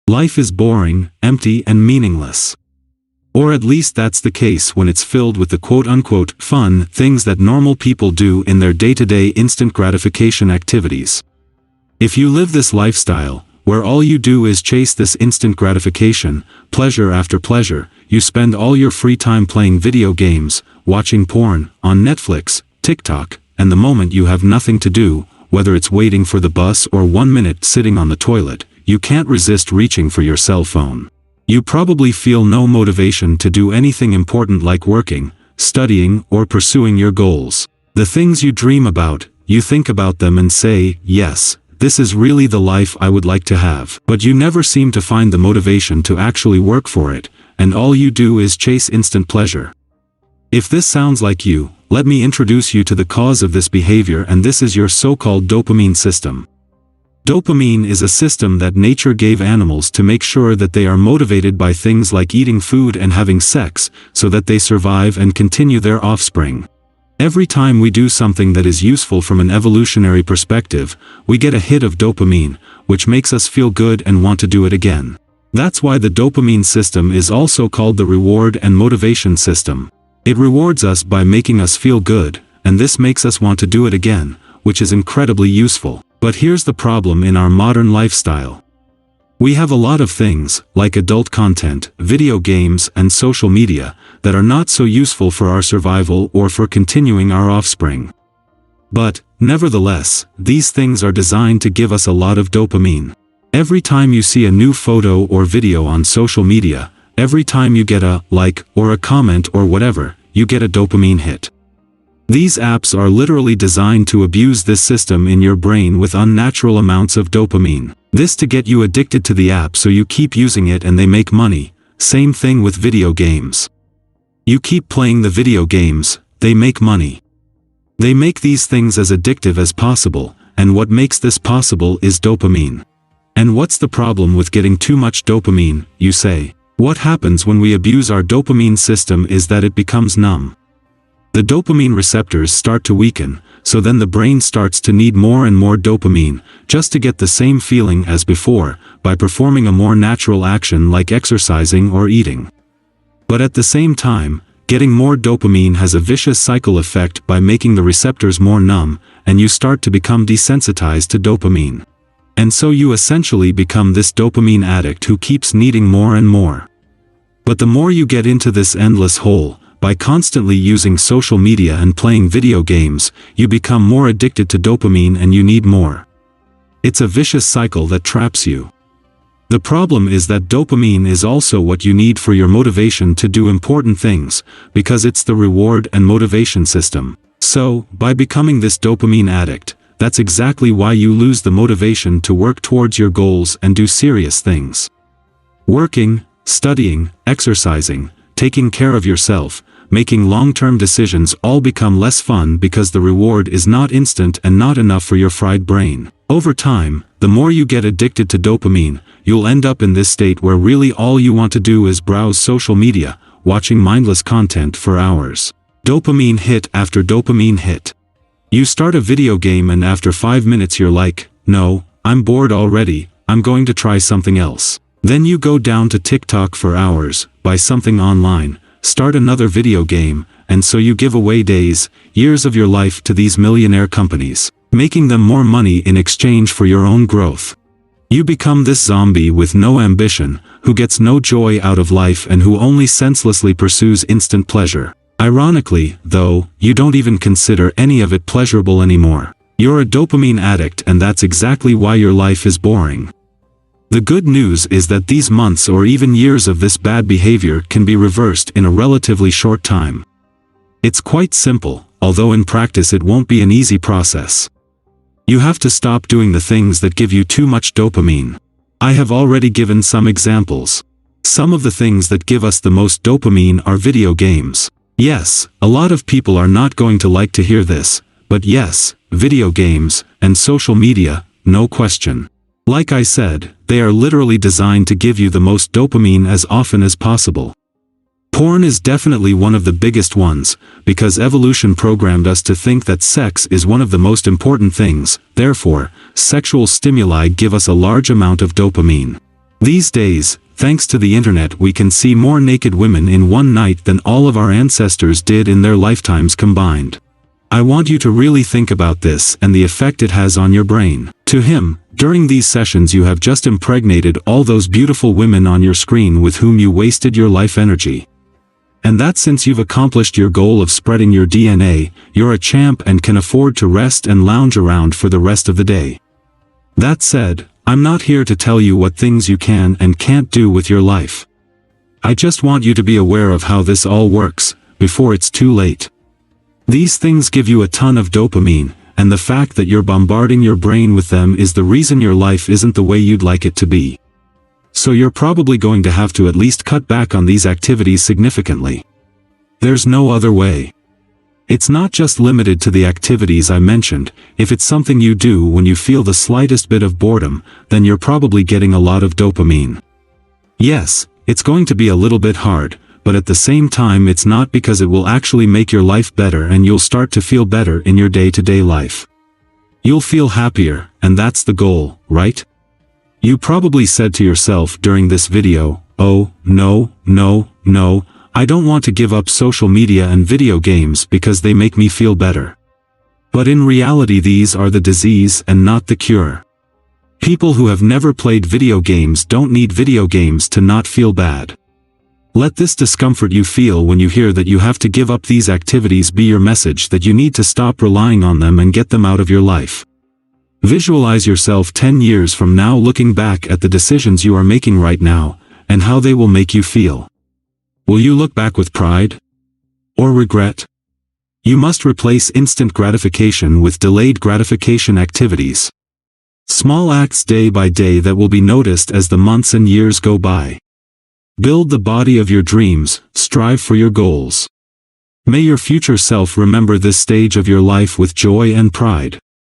Life is boring, empty and meaningless. Or at least that's the case when it's filled with the quote-unquote fun things that normal people do in their day-to-day instant gratification activities. If you live this lifestyle, where all you do is chase this instant gratification, pleasure after pleasure, you spend all your free time playing video games, watching porn, on Netflix, TikTok, and the moment you have nothing to do, whether it's waiting for the bus or 1 minute sitting on the toilet, you can't resist reaching for your cell phone. You probably feel no motivation to do anything important like working, studying, or pursuing your goals. The things you dream about, you think about them and say, yes, this is really the life I would like to have. But you never seem to find the motivation to actually work for it, and all you do is chase instant pleasure. If this sounds like you, let me introduce you to the cause of this behavior, and this is your so-called dopamine system. Dopamine is a system that nature gave animals to make sure that they are motivated by things like eating food and having sex, so that they survive and continue their offspring. Every time we do something that is useful from an evolutionary perspective, we get a hit of dopamine, which makes us feel good and want to do it again. That's why the dopamine system is also called the reward and motivation system. It rewards us by making us feel good, and this makes us want to do it again, which is incredibly useful. But here's the problem in our modern lifestyle. We have a lot of things, like adult content, video games, and social media, that are not so useful for our survival or for continuing our offspring. But, nevertheless, these things are designed to give us a lot of dopamine. Every time you see a new photo or video on social media, every time you get a like or a comment or whatever, you get a dopamine hit. These apps are literally designed to abuse this system in your brain with unnatural amounts of dopamine. This to get you addicted to the app so you keep using it and they make money. Same thing with video games. You keep playing the video games, they make money. They make these things as addictive as possible, and what makes this possible is dopamine. And what's the problem with getting too much dopamine, you say? What happens when we abuse our dopamine system is that it becomes numb. The dopamine receptors start to weaken, so then the brain starts to need more and more dopamine, just to get the same feeling as before, by performing a more natural action like exercising or eating. But at the same time, getting more dopamine has a vicious cycle effect by making the receptors more numb, and you start to become desensitized to dopamine. And so you essentially become this dopamine addict who keeps needing more and more. But the more you get into this endless hole, by constantly using social media and playing video games, you become more addicted to dopamine and you need more. It's a vicious cycle that traps you. The problem is that dopamine is also what you need for your motivation to do important things, because it's the reward and motivation system. So, by becoming this dopamine addict, that's exactly why you lose the motivation to work towards your goals and do serious things. Working, studying, exercising, taking care of yourself, making long-term decisions all become less fun because the reward is not instant and not enough for your fried brain. Over time, the more you get addicted to dopamine, you'll end up in this state where really all you want to do is browse social media, watching mindless content for hours. Dopamine hit after dopamine hit. You start a video game and after 5 minutes you're like, no, I'm bored already, I'm going to try something else. Then you go down to TikTok for hours, buy something online, start another video game, and so you give away days, years of your life to these millionaire companies, making them more money in exchange for your own growth. You become this zombie with no ambition, who gets no joy out of life and who only senselessly pursues instant pleasure. Ironically, though, you don't even consider any of it pleasurable anymore. You're a dopamine addict, and that's exactly why your life is boring. The good news is that these months or even years of this bad behavior can be reversed in a relatively short time. It's quite simple, although in practice it won't be an easy process. You have to stop doing the things that give you too much dopamine. I have already given some examples. Some of the things that give us the most dopamine are video games. Yes, a lot of people are not going to like to hear this, but yes, video games, and social media, no question. Like I said, they are literally designed to give you the most dopamine as often as possible. Porn is definitely one of the biggest ones, because evolution programmed us to think that sex is one of the most important things, therefore, sexual stimuli give us a large amount of dopamine. These days, thanks to the internet, we can see more naked women in one night than all of our ancestors did in their lifetimes combined. I want you to really think about this and the effect it has on your brain. To him, during these sessions you have just impregnated all those beautiful women on your screen with whom you wasted your life energy. And that since you've accomplished your goal of spreading your DNA, you're a champ and can afford to rest and lounge around for the rest of the day. That said, I'm not here to tell you what things you can and can't do with your life. I just want you to be aware of how this all works, before it's too late. These things give you a ton of dopamine, and the fact that you're bombarding your brain with them is the reason your life isn't the way you'd like it to be. So you're probably going to have to at least cut back on these activities significantly. There's no other way. It's not just limited to the activities I mentioned. If it's something you do when you feel the slightest bit of boredom, then you're probably getting a lot of dopamine. Yes, it's going to be a little bit hard, but at the same time it's not, because it will actually make your life better and you'll start to feel better in your day-to-day life. You'll feel happier, and that's the goal, right? You probably said to yourself during this video, "Oh, no, I don't want to give up social media and video games because they make me feel better." But in reality these are the disease and not the cure. People who have never played video games don't need video games to not feel bad. Let this discomfort you feel when you hear that you have to give up these activities be your message that you need to stop relying on them and get them out of your life. Visualize yourself 10 years from now looking back at the decisions you are making right now, and how they will make you feel. Will you look back with pride? Or regret? You must replace instant gratification with delayed gratification activities. Small acts day by day that will be noticed as the months and years go by. Build the body of your dreams, strive for your goals. May your future self remember this stage of your life with joy and pride.